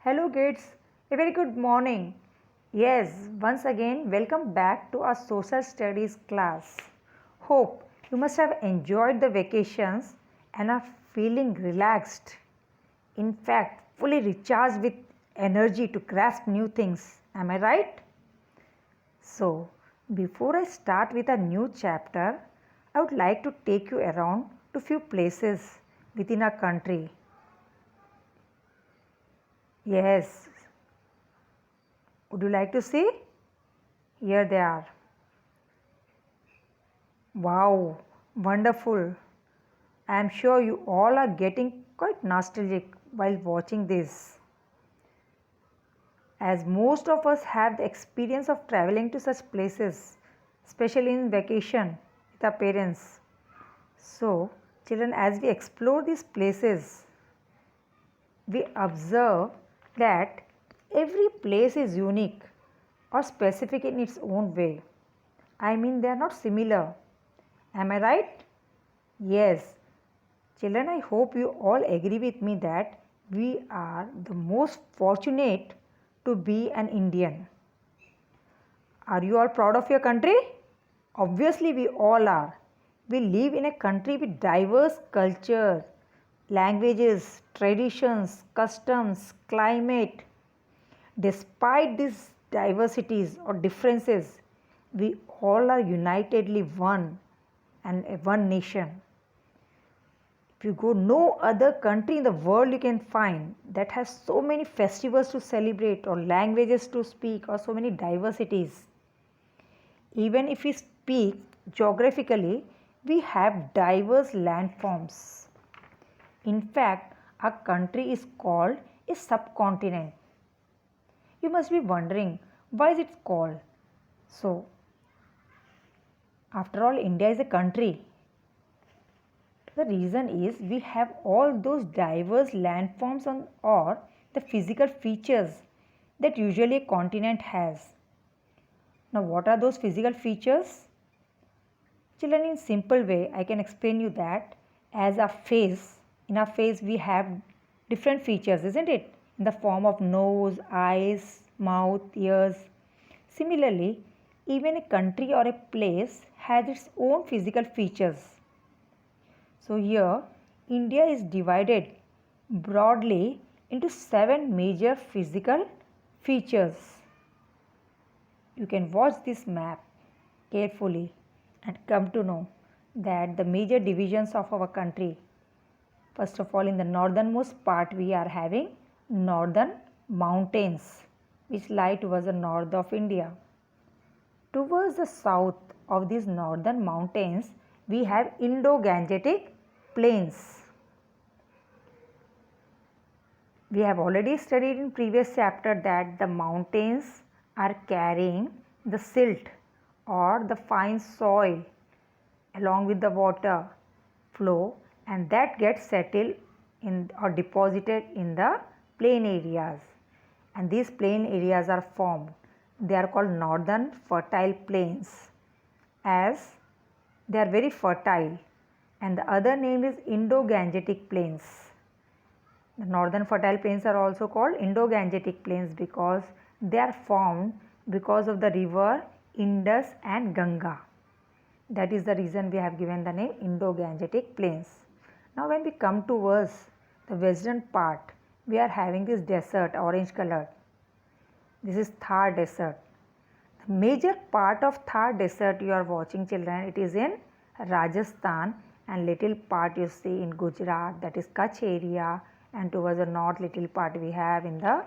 Hello kids, a very good morning. Yes, once again welcome back to our social studies class. Hope you must have enjoyed the vacations and are feeling relaxed. In fact, fully recharged with energy to grasp new things. Am I right? So, before I start with a new chapter, I would like to take you around to few places within our country. Yes, would you like to see? Here they are. Wow, wonderful. I am sure you all are getting quite nostalgic while watching this, as most of us have the experience of traveling to such places, especially in vacation with our parents. So, children, as we explore these places, we observe that every place is unique or specific in its own way. I mean, they are not similar. Am I right? Yes. Children, I hope you all agree with me that we are the most fortunate to be an Indian. Are you all proud of your country? Obviously, we all are. We live in a country with diverse cultures, languages, traditions, customs, climate. Despite these diversities or differences, we all are unitedly one and one nation. If you go no other country in the world you can find that has so many festivals to celebrate or languages to speak or so many diversities. Even if we speak geographically, we have diverse landforms. In fact, our country is called a subcontinent. You must be wondering, why is it called? So, after all, India is a country. The reason is we have all those diverse landforms or the physical features that usually a continent has. Now, what are those physical features? Children, in simple way, I can explain you that as a face, in our face we have different features, isn't it? In the form of nose, eyes, mouth, ears. Similarly, even a country or a place has its own physical features. So here India is divided broadly into 7 major physical features. You can watch this map carefully and come to know that the major divisions of our country. First of all, in the northernmost part we are having northern mountains which lie towards the north of India. Towards the south of these northern mountains we have Indo-Gangetic plains. We have already studied in previous chapter that the mountains are carrying the silt or the fine soil along with the water flow, and that gets settled in or deposited in the plain areas, and these plain areas are formed. They are called northern fertile plains as they are very fertile, and the other name is Indo-Gangetic plains. The northern fertile plains are also called Indo-Gangetic plains because they are formed because of the river Indus and Ganga. That is the reason we have given the name Indo-Gangetic plains. Now when we come towards the western part, we are having this desert, orange colored. This is Thar desert. The major part of Thar desert you are watching, children, it is in Rajasthan, and little part you see in Gujarat, that is Kutch area, and towards the north little part we have in the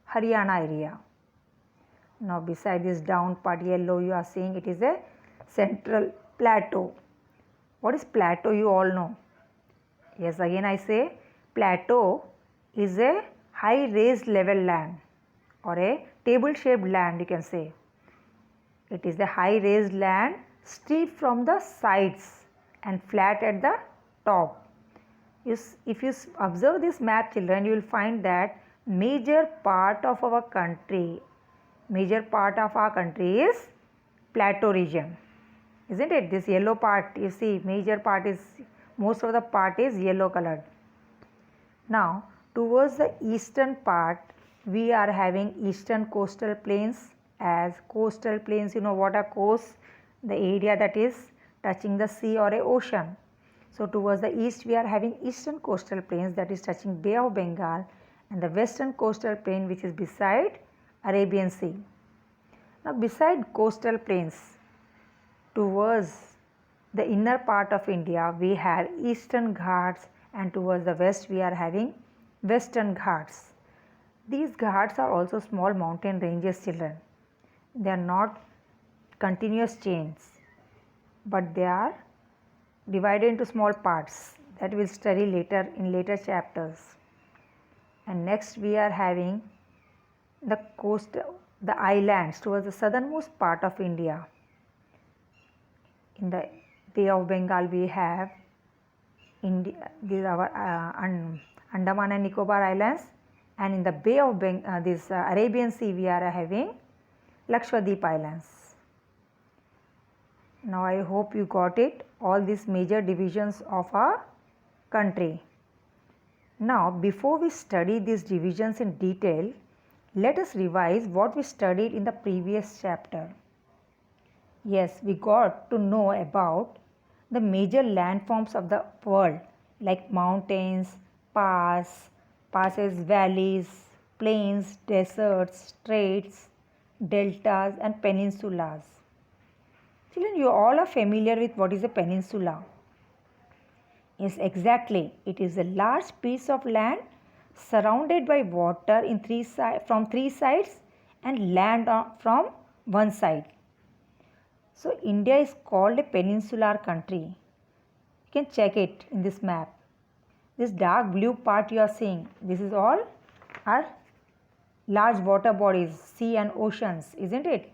Haryana area. Now beside this down part yellow you are seeing, it is a central plateau. What is plateau? You all know. Yes, again I say plateau is a high raised level land or a table shaped land, you can say. It is a high raised land steep from the sides and flat at the top. If you observe this map, children, you will find that major part of our country is plateau region, isn't it? This yellow part, you see, most of the part is yellow colored. Now towards the eastern part we are having eastern coastal plains. As coastal plains, you know what are coasts? The area that is touching the sea or a ocean. So towards the east we are having eastern coastal plains that is touching Bay of Bengal, and the western coastal plain which is beside Arabian Sea. Now beside coastal plains, towards the inner part of India we have eastern Ghats, and towards the west we are having western Ghats. These Ghats are also small mountain ranges, children. They are not continuous chains, but they are divided into small parts that we'll study later in later chapters. And next we are having the coast, the islands towards the southernmost part of India. In the Bay of Bengal we have India, these are our Andaman and Nicobar Islands, and in the Bay of Arabian Sea we are having Lakshadweep Islands. Now I hope you got it, all these major divisions of our country. Now before we study these divisions in detail, let us revise what we studied in the previous chapter. Yes, we got to know about the major landforms of the world like mountains, passes, valleys, plains, deserts, straits, deltas and peninsulas. Children, you all are familiar with what is a peninsula. Yes, exactly. It is a large piece of land surrounded by water from three sides and land from one side. So India is called a peninsular country. You can check it in this map. This dark blue part you are seeing, this is all are large water bodies, sea and oceans, isn't it?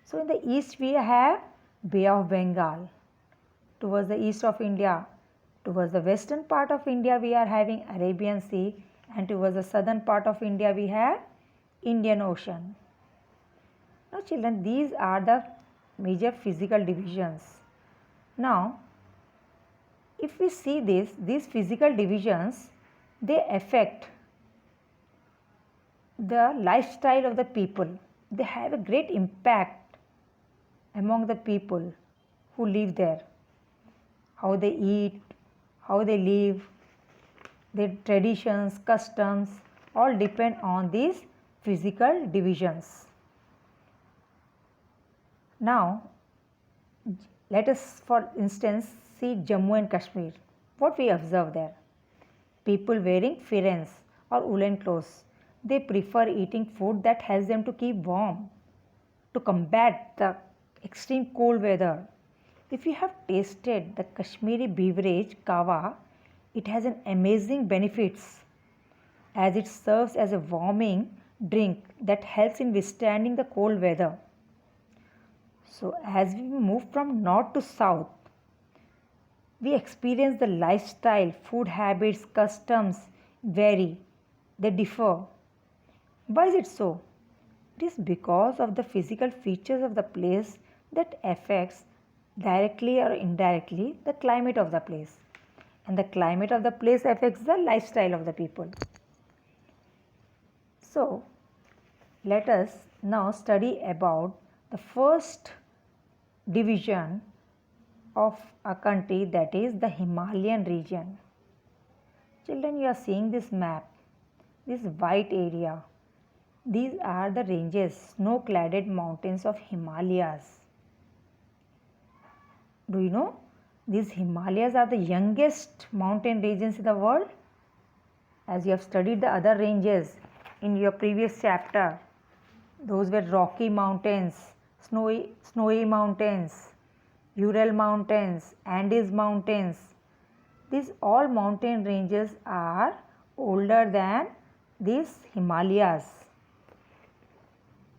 So in the east we have Bay of Bengal towards the east of India. Towards the western part of India we are having Arabian Sea, and towards the southern part of India we have Indian Ocean. Now children, these are the major physical divisions. Now if we see these physical divisions, they affect the lifestyle of the people. They have a great impact among the people who live there. How they eat, how they live, their traditions, customs, all depend on these physical divisions. Now, let us for instance see Jammu and Kashmir. What we observe there? People wearing firens or woolen clothes. They prefer eating food that helps them to keep warm, to combat the extreme cold weather. If you have tasted the Kashmiri beverage Kawa, it has an amazing benefits as it serves as a warming drink that helps in withstanding the cold weather. So as we move from north to south, we experience the lifestyle, food habits, customs vary, they differ. Why is it so? It is because of the physical features of the place that affects directly or indirectly the climate of the place, and the climate of the place affects the lifestyle of the people. So let us now study about the first division of a country, that is the Himalayan region. Children, you are seeing this map, this white area. These are the ranges, snow-cladded mountains of Himalayas. Do you know these Himalayas are the youngest mountain regions in the world? As you have studied the other ranges in your previous chapter, those were Rocky Mountains, snowy mountains, Ural Mountains, Andes Mountains. These all mountain ranges are older than these Himalayas.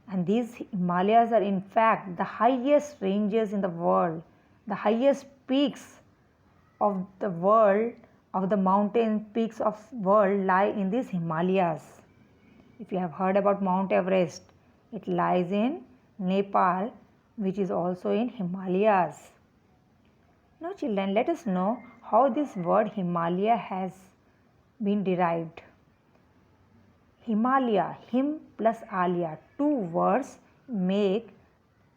And these Himalayas are in fact the highest ranges in the world. The highest peaks of the world, of the mountain peaks of world, lie in these Himalayas. If you have heard about Mount Everest, it lies in Nepal, which is also in Himalayas. Now children, let us know how this word Himalaya has been derived. Himalaya, him plus Alia, two words make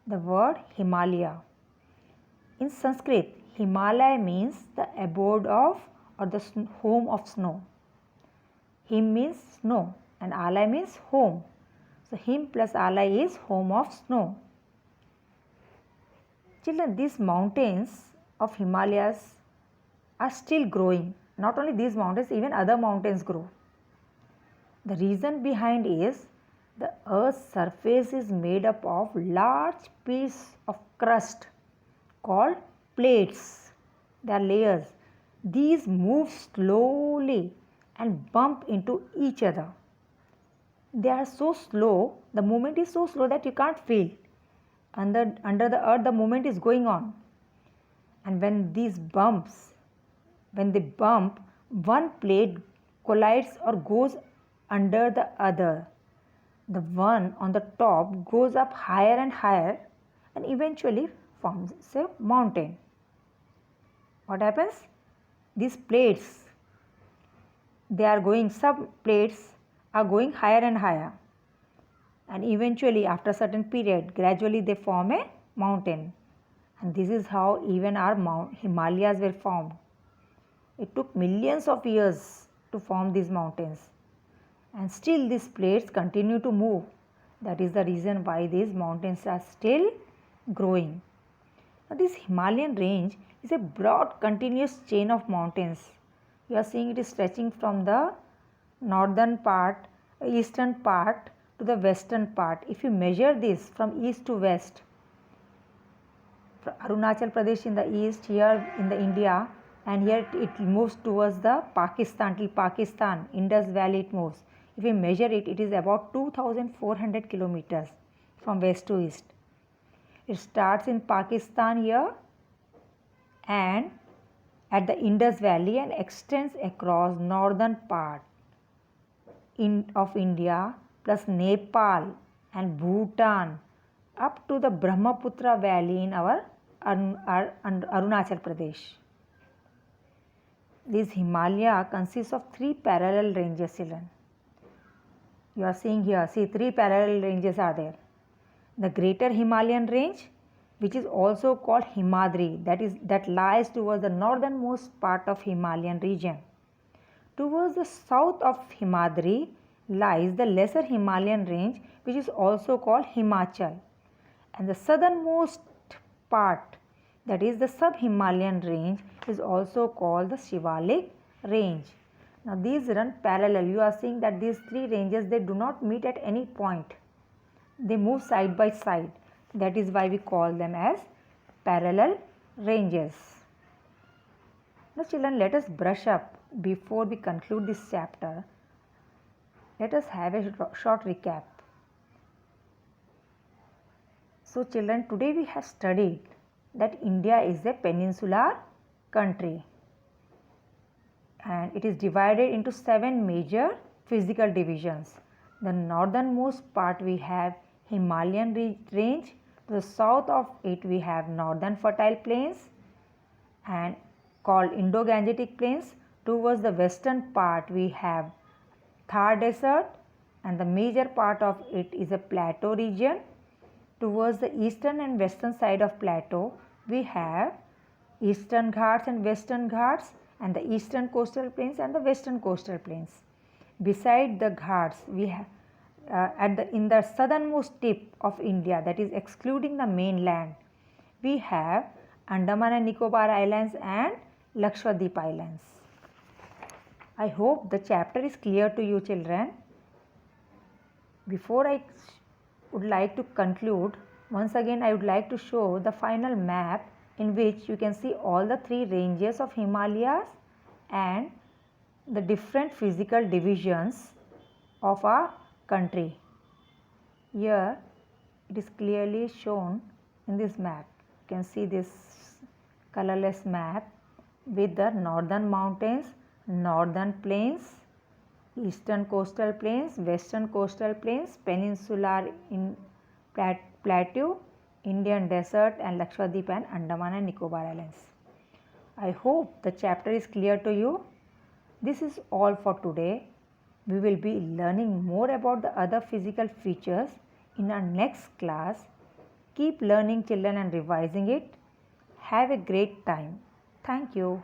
the word Himalaya. In Sanskrit, Himalaya means the abode of or the home of snow. Him means snow and Alai means home. So him plus Alai is home of snow. Children, these mountains of Himalayas are still growing. Not only these mountains, even other mountains grow. The reason behind is the earth's surface is made up of large piece of crust called plates. They are layers. These move slowly and bump into each other. They are so slow, the movement is so slow that you can't feel. Under the earth, the movement is going on. And when these bumps, when they bump, one plate collides or goes under the other. The one on the top goes up higher and higher and eventually forms a mountain. What happens? These plates, some plates are going higher and higher, and eventually after a certain period, gradually they form a mountain. And this is how even our Himalayas were formed. It took millions of years to form these mountains, and still these plates continue to move. That is the reason why these mountains are still growing. Now, this Himalayan range is a broad continuous chain of mountains. You are seeing it is stretching from the eastern part to the western part. If you measure this from east to west, Arunachal Pradesh in the east, here in the India, and here it moves towards the Pakistan, till Pakistan, Indus Valley it moves. If we measure it, it is about 2400 kilometers from west to east. It starts in Pakistan here and at the Indus Valley and extends across northern part of India plus Nepal and Bhutan up to the Brahmaputra Valley in our Arunachal Pradesh. This Himalaya consists of three parallel ranges, children. You are seeing here, see, three parallel ranges are there. The Greater Himalayan Range, which is also called Himadri, that lies towards the northernmost part of Himalayan region. Towards the south of Himadri lies the Lesser Himalayan Range, which is also called Himachal. And the southernmost part, that is the Sub-Himalayan Range, is also called the Shivalik Range. Now these run parallel. You are seeing that these three ranges, they do not meet at any point. They move side by side. That is why we call them as parallel ranges. Now children, let us brush up before we conclude this chapter. Let us have a short recap. So children, today we have studied that India is a peninsular country and it is divided into 7 major physical divisions. The northernmost part we have Himalayan range. To the south of it we have northern fertile plains and called Indo-Gangetic plains. Towards the western part we have Thar desert and the major part of it is a plateau region. Towards the eastern and western side of plateau we have Eastern Ghats and Western Ghats and the eastern coastal plains and the western coastal plains. Beside the Ghats we have in the southernmost tip of India, that is excluding the mainland, we have Andaman and Nicobar Islands and Lakshadweep Islands. I hope the chapter is clear to you, children. Before I would like to conclude, once again I would like to show the final map in which you can see all the three ranges of Himalayas and the different physical divisions of our country. Here it is clearly shown in this map. You can see this colorless map with the northern mountains, northern plains, eastern coastal plains, western coastal plains, peninsular plateau, Indian desert and Lakshadweep and Andaman and Nicobar Islands. I hope the chapter is clear to you. This is all for today. We will be learning more about the other physical features in our next class. Keep learning, children, and revising it. Have a great time. Thank you.